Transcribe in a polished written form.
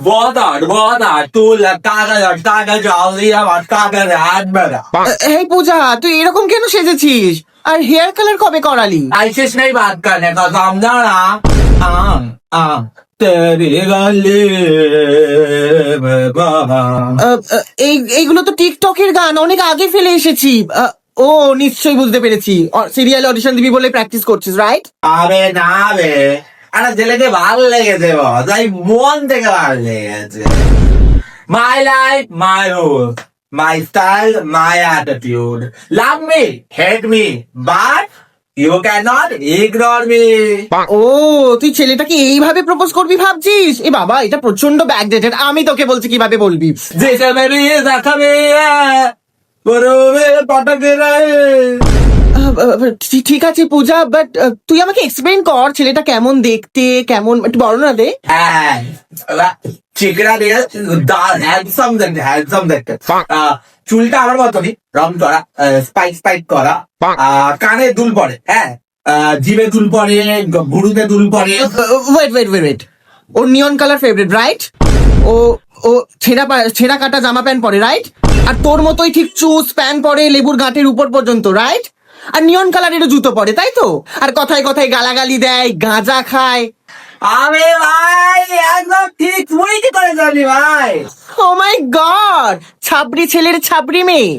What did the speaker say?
Water, tu la caga, jolly, আমার কাকার হাত বেড়া। এই পূজা, তুই এরকম কেন সেজেছিস? আর হেয়ার কালার কবে করালি? ऐसे नहीं बात करने का समझा ना। तेरी गली में बाबा। এইগুলো তো টিকটকের গান, অনেক আগে ফেলে এসেছি। ও নিশ্চয়ই বুঝতে পেরেছি, সিরিয়াল অডিশন দিবি বলে প্র্যাকটিস করছিস, রাইট? আরে না রে, আরে ছেলেকে ভালো লেগেছে তাই মন থেকে ভালো লেগেছে। My life my rule, my style my attitude, love me hate me but you can not ignore me. ও, তুই ছেলেটাকে এইভাবে প্রপোজ করবি ভাবছিস? এ বাবা, এটা প্রচন্ড ব্যাকডেটেড। আমি তোকে বলছি কিভাবে বলবি। যেটা বেরিয়ে দেখাবে পটাকে ঠিক আছে পূজা, বাট তুই আমাকে এক্সপ্লেন কর ছেলেটা কেমন দেখতে, কেমন, একটু বর্ণনা দে। হ্যাঁ, চিকরা দিয়ে হ্যান্ডসাম দেখতে। চুলটা আমার মতনই, রং করা, স্পাইক করা, কানে দুল পড়ে, হ্যাঁ, জিভে দুল পড়ে, ভুরুতে দুল পড়ে। ওয়েট, ওর নিয়ন কালার ফেভারিট, রাইট? ও ও ছেঁড়া কাটা জামা প্যান্ট পরে, রাইট? আর তোর মতোই ঠিক চুজ প্যান্ট পরে লেবুর গাঁটের উপর পর্যন্ত, রাইট? আর নিয়ন কালারেরও জুতো পরে, তাই তো? আর কথায় কথায় গালাগালি দেয়, গাঁজা খায়। আমি ভাই একদম ঠিক, তুই কি করে জানি ভাই? ও মাই গড, ছাবড়ি ছেলের ছাবড়ি মেয়ে।